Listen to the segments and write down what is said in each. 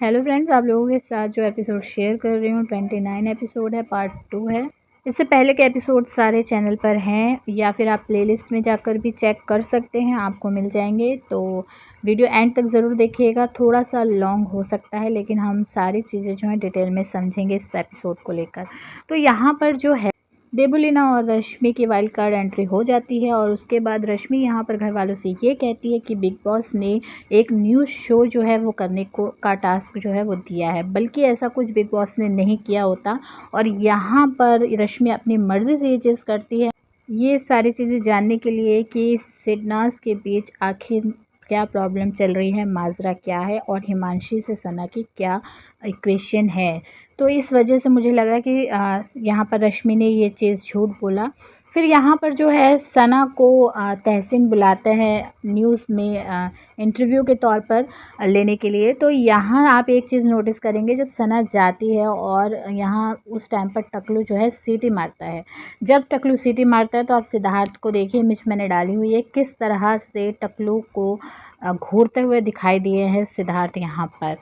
Hello friends, आप लोगों के साथ जो एपिसोड शेयर कर रही हूँ 29 एपिसोड है, पार्ट 2 है। इससे पहले के एपिसोड सारे चैनल पर हैं या फिर आप प्लेलिस्ट में जाकर भी चेक कर सकते हैं, आपको मिल जाएंगे। तो वीडियो एंड तक ज़रूर देखिएगा। थोड़ा सा लॉन्ग हो सकता है लेकिन हम सारी चीज़ें जो हैं डिटेल में समझेंगे इस एपिसोड को लेकर। तो यहाँ पर जो है देवलीना और रश्मि की वाइल्ड कार्ड एंट्री हो जाती है और उसके बाद रश्मि यहाँ पर घर वालों से ये कहती है कि बिग बॉस ने एक न्यूज़ शो जो है वो करने को का टास्क जो है वो दिया है, बल्कि ऐसा कुछ बिग बॉस ने नहीं किया होता। और यहाँ पर रश्मि अपनी मर्ज़ी से ये चीज़ करती है, ये सारी चीज़ें जानने के लिए कि सिडनास के बीच आखिर क्या प्रॉब्लम चल रही है, माजरा क्या है और हिमांशी से सना की क्या इक्वेशन है। तो इस वजह से मुझे लगा कि यहाँ पर रश्मि ने ये चीज़ झूठ बोला। फिर यहाँ पर जो है सना को तहसीन बुलाते हैं न्यूज़ में इंटरव्यू के तौर पर लेने के लिए। तो यहाँ आप एक चीज़ नोटिस करेंगे, जब सना जाती है और यहाँ उस टाइम पर टकलू जो है सीटी मारता है। जब टकलू सीटी मारता है तो आप सिद्धार्थ को देखिए, इमेज मैंने डाली हुई है, किस तरह से टकलू को घूरते हुए दिखाई दिए हैं सिद्धार्थ यहाँ पर।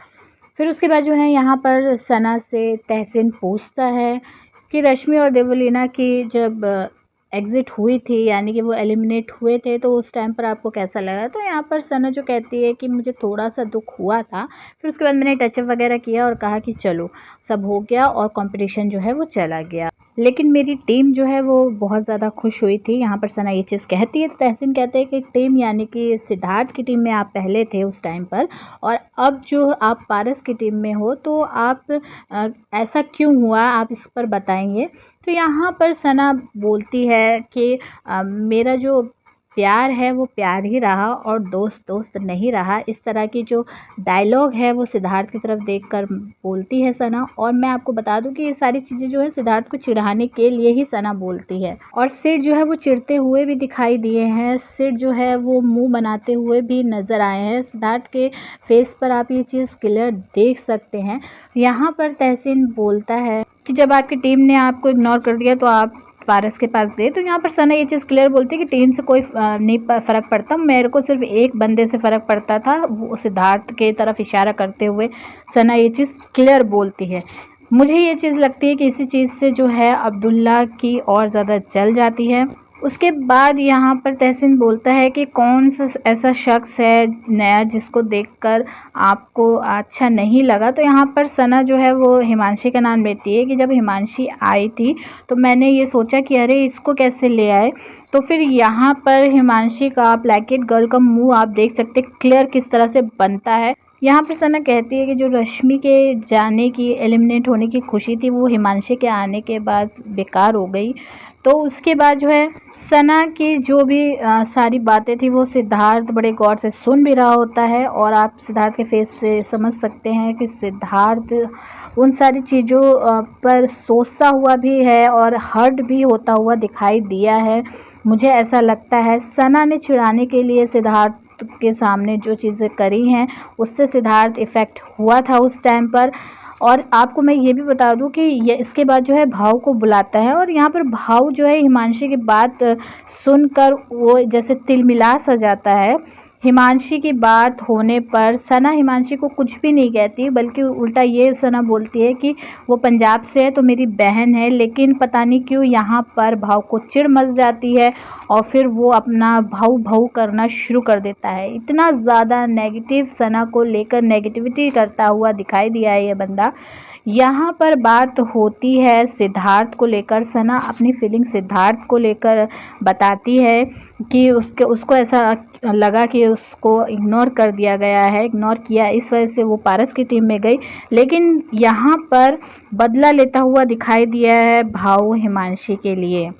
फिर उसके बाद जो है यहाँ पर सना से तहसीन पूछता है कि रश्मि और देवलीना की जब एग्ज़िट हुई थी, यानी कि वो एलिमिनेट हुए थे, तो उस टाइम पर आपको कैसा लगा। तो यहाँ पर सना जो कहती है कि मुझे थोड़ा सा दुख हुआ था, फिर उसके बाद मैंने टचअप वगैरह किया और कहा कि चलो सब हो गया और कंपटीशन जो है वो चला गया, लेकिन मेरी टीम जो है वो बहुत ज़्यादा खुश हुई थी। यहाँ पर सना ये चीज़ कहती है। तो तहसीन कहते हैं कि टीम यानी कि सिद्धार्थ की टीम में आप पहले थे उस टाइम पर, और अब जो आप पारस की टीम में हो, तो आप ऐसा क्यों हुआ, आप इस पर बताएंगे। तो यहाँ पर सना बोलती है कि मेरा जो प्यार है वो प्यार ही रहा और दोस्त दोस्त नहीं रहा। इस तरह की जो डायलॉग है वो सिद्धार्थ की तरफ देखकर बोलती है सना। और मैं आपको बता दूं कि ये सारी चीज़ें जो है सिद्धार्थ को चिढ़ाने के लिए ही सना बोलती है। और सिड जो है वो चिढ़ते हुए भी दिखाई दिए हैं, सिड जो है वो मुंह बनाते हुए भी नज़र आए हैं। सिद्धार्थ के फेस पर आप ये चीज़ क्लियर देख सकते हैं। यहाँ पर तहसीन बोलता है कि जब आपकी टीम ने आपको इग्नोर कर दिया तो आप पारस के पास गए। तो यहाँ पर सना ये चीज़ क्लियर बोलती है कि टीम से कोई नहीं फ़र्क पड़ता, मेरे को सिर्फ एक बंदे से फ़र्क पड़ता था, वो सिद्धार्थ के तरफ इशारा करते हुए सना ये चीज़ क्लियर बोलती है। मुझे ये चीज़ लगती है कि इसी चीज़ से जो है अब्दुल्ला की और ज़्यादा जल जाती है। उसके बाद यहाँ पर तहसीन बोलता है कि कौन सा ऐसा शख्स है नया जिसको देखकर आपको अच्छा नहीं लगा। तो यहाँ पर सना जो है वो हिमांशी का नाम लेती है कि जब हिमांशी आई थी तो मैंने ये सोचा कि अरे इसको कैसे ले आए। तो फिर यहाँ पर हिमांशी का ब्लैकेट गर्ल का मुंह आप देख सकते क्लियर किस तरह से बनता है। यहाँ पर सना कहती है कि जो रश्मि के जाने की, एलिमिनेट होने की खुशी थी वो हिमांशी के आने के बाद बेकार हो गई। तो उसके बाद जो है सना की जो भी सारी बातें थी वो सिद्धार्थ बड़े गौर से सुन भी रहा होता है। और आप सिद्धार्थ के फेस से समझ सकते हैं कि सिद्धार्थ उन सारी चीज़ों पर सोचता हुआ भी है और हर्ट भी होता हुआ दिखाई दिया है। मुझे ऐसा लगता है सना ने छिड़ाने के लिए सिद्धार्थ के सामने जो चीज़ें करी हैं उससे सिद्धार्थ इफ़ेक्ट हुआ था उस टाइम पर। और आपको मैं ये भी बता दूं कि ये इसके बाद जो है भाव को बुलाता है और यहाँ पर भाव जो है हिमांशी की बात सुनकर वो जैसे तिलमिला सा जाता है। हिमांशी की बात होने पर सना हिमांशी को कुछ भी नहीं कहती, बल्कि उल्टा ये सना बोलती है कि वो पंजाब से है तो मेरी बहन है। लेकिन पता नहीं क्यों यहाँ पर भाव को चिढ़ मच जाती है और फिर वो अपना भाऊ भाऊ करना शुरू कर देता है। इतना ज़्यादा नेगेटिव सना को लेकर नेगेटिविटी करता हुआ दिखाई दिया है ये बंदा। यहाँ पर बात होती है सिद्धार्थ को लेकर। सना अपनी फीलिंग सिद्धार्थ को लेकर बताती है कि उसको ऐसा लगा कि उसको इग्नोर कर दिया गया है, इग्नोर किया, इस वजह से वो पारस की टीम में गई। लेकिन यहाँ पर बदला लेता हुआ दिखाई दिया है भाव हिमांशी के लिए,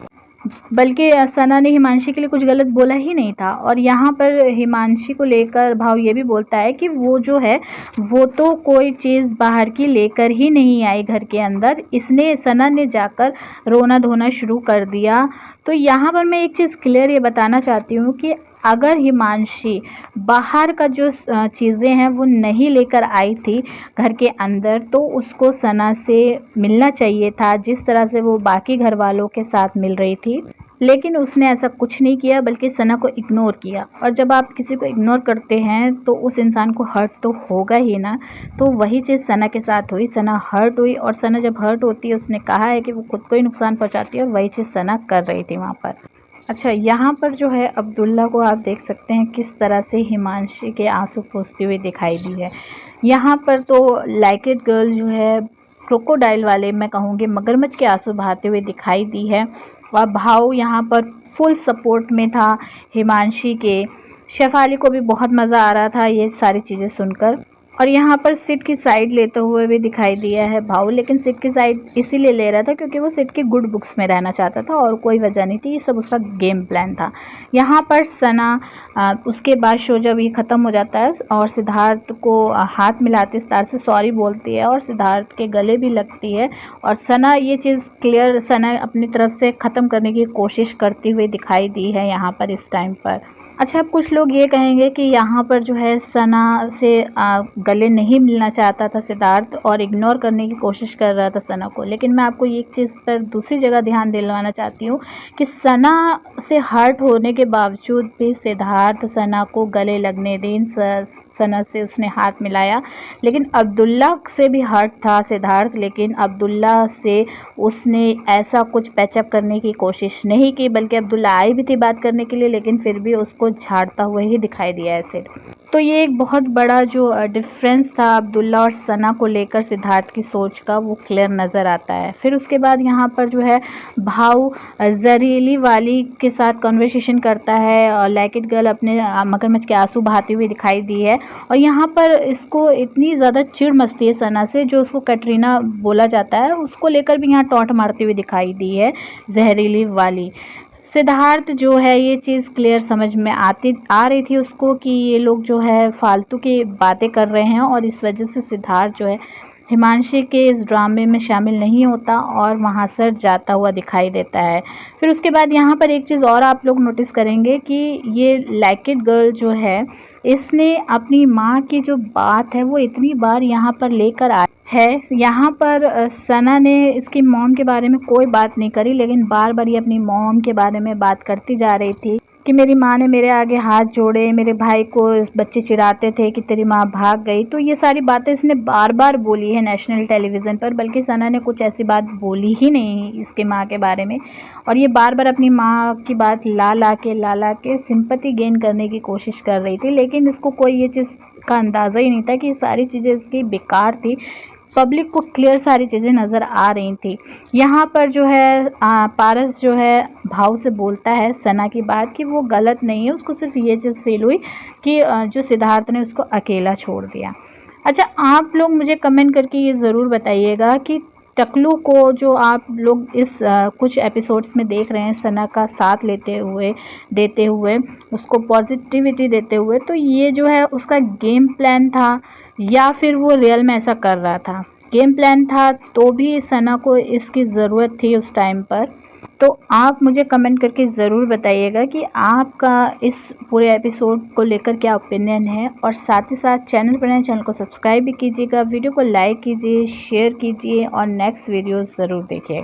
बल्कि सना ने हिमांशी के लिए कुछ गलत बोला ही नहीं था। और यहाँ पर हिमांशी को लेकर भाव ये भी बोलता है कि वो जो है वो तो कोई चीज़ बाहर की लेकर ही नहीं आई घर के अंदर, इसने सना ने जाकर रोना धोना शुरू कर दिया। तो यहाँ पर मैं एक चीज़ क्लियर ये बताना चाहती हूँ कि अगर हिमांशी बाहर का जो चीज़ें हैं वो नहीं लेकर आई थी घर के अंदर, तो उसको सना से मिलना चाहिए था जिस तरह से वो बाकी घर वालों के साथ मिल रही थी। लेकिन उसने ऐसा कुछ नहीं किया बल्कि सना को इग्नोर किया। और जब आप किसी को इग्नोर करते हैं तो उस इंसान को हर्ट तो होगा ही ना। तो वही चीज़ सना के साथ हुई। सना हर्ट हुई और सना जब हर्ट होती है उसने कहा है कि वो खुद को ही नुकसान पहुंचाती है और वही चीज़ सना कर रही थी वहाँ पर। अच्छा, यहाँ पर जो है अब्दुल्ला को आप देख सकते हैं किस तरह से हिमांशी के आंसू पोंछती हुई दिखाई दी है। यहाँ पर तो लाइक इट गर्ल जो है क्रोकोडाइल वाले, मैं कहूँगी मगरमच्छ के आंसू बहाते हुए दिखाई दी है। और भाव यहाँ पर फुल सपोर्ट में था हिमांशी के। शेफाली को भी बहुत मज़ा आ रहा था ये सारी चीज़ें सुनकर। और यहाँ पर सिड की साइड लेते हुए भी दिखाई दिया है भाव, लेकिन सिड की साइड इसीलिए ले रहा था क्योंकि वो सिड की गुड बुक्स में रहना चाहता था और कोई वजह नहीं थी। ये सब उसका गेम प्लान था। यहाँ पर सना उसके बाद शो जब ये ख़त्म हो जाता है और सिद्धार्थ को हाथ मिलाते सिद्धार्थ से सॉरी बोलती है और सिद्धार्थ के गले भी लगती है। और सना ये चीज़ क्लियर सना अपनी तरफ से ख़त्म करने की कोशिश करती हुई दिखाई दी है यहाँ पर इस टाइम पर। अच्छा, अब कुछ लोग ये कहेंगे कि यहाँ पर जो है सना से गले नहीं मिलना चाहता था सिद्धार्थ और इग्नोर करने की कोशिश कर रहा था सना को। लेकिन मैं आपको एक चीज़ पर दूसरी जगह ध्यान दिलवाना चाहती हूँ कि सना से हर्ट होने के बावजूद भी सिद्धार्थ सना को गले लगने दें, सना से उसने हाथ मिलाया। लेकिन अब्दुल्ला से भी हर्ट था सिद्धार्थ, लेकिन अब्दुल्ला से उसने ऐसा कुछ पैचअप करने की कोशिश नहीं की, बल्कि अब्दुल्ला आई भी थी बात करने के लिए लेकिन फिर भी उसको झाड़ता हुआ ही दिखाई दिया ऐसे। तो ये एक बहुत बड़ा जो डिफरेंस था अब्दुल्ला और सना को लेकर सिद्धार्थ की सोच का, वो क्लियर नज़र आता है। फिर उसके बाद यहाँ पर जो है भाव जहरीली वाली के साथ कन्वर्सेशन करता है और लाइक इट गर्ल अपने मगरमच्छ के आंसू बहाती हुई दिखाई दी है। और यहाँ पर इसको इतनी ज़्यादा चिढ़ मचती है सना से, जो उसको कैटरीना बोला जाता है उसको लेकर भी यहाँ टॉन्ट मारती हुई दिखाई दी है जहरीली वाली। सिद्धार्थ जो है ये चीज़ क्लियर समझ में आ रही थी उसको कि ये लोग जो है फालतू की बातें कर रहे हैं और इस वजह से सिद्धार्थ जो है हिमांशी के इस ड्रामे में शामिल नहीं होता और वहाँ से जाता हुआ दिखाई देता है। फिर उसके बाद यहाँ पर एक चीज़ और आप लोग नोटिस करेंगे कि ये लाइक इट गर्ल जो है इसने अपनी माँ की जो बात है वो इतनी बार यहाँ पर लेकर आ है। यहाँ पर सना ने इसकी मॉम के बारे में कोई बात नहीं करी, लेकिन बार बार ये अपनी मॉम के बारे में बात करती जा रही थी कि मेरी माँ ने मेरे आगे हाथ जोड़े, मेरे भाई को बच्चे चिढ़ाते थे कि तेरी माँ भाग गई। तो ये सारी बातें इसने बार बार बोली है नेशनल टेलीविज़न पर, बल्कि सना ने कुछ ऐसी बात बोली ही नहीं इसके माँ के बारे में। और ये बार बार अपनी माँ की बात ला ला के सिंपैथी गेन करने की कोशिश कर रही थी, लेकिन इसको कोई ये चीज़ का अंदाज़ा ही नहीं था कि सारी चीज़ें इसकी बेकार थी। पब्लिक को क्लियर सारी चीज़ें नज़र आ रही थी। यहाँ पर जो है पारस जो है भाव से बोलता है सना की बात कि वो गलत नहीं है, उसको सिर्फ ये चीज़ फील हुई कि जो सिद्धार्थ ने उसको अकेला छोड़ दिया। अच्छा, आप लोग मुझे कमेंट करके ये ज़रूर बताइएगा कि टकलू को जो आप लोग इस कुछ एपिसोड्स में देख रहे हैं सना का साथ देते हुए उसको पॉजिटिविटी देते हुए, तो ये जो है उसका गेम प्लान था या फिर वो रियल में ऐसा कर रहा था। गेम प्लान था तो भी सना को इसकी ज़रूरत थी उस टाइम पर। तो आप मुझे कमेंट करके ज़रूर बताइएगा कि आपका इस पूरे एपिसोड को लेकर क्या ओपिनियन है। और साथ ही साथ चैनल पर नए चैनल को सब्सक्राइब भी कीजिएगा, वीडियो को लाइक कीजिए, शेयर कीजिए और नेक्स्ट वीडियो ज़रूर देखिएगा।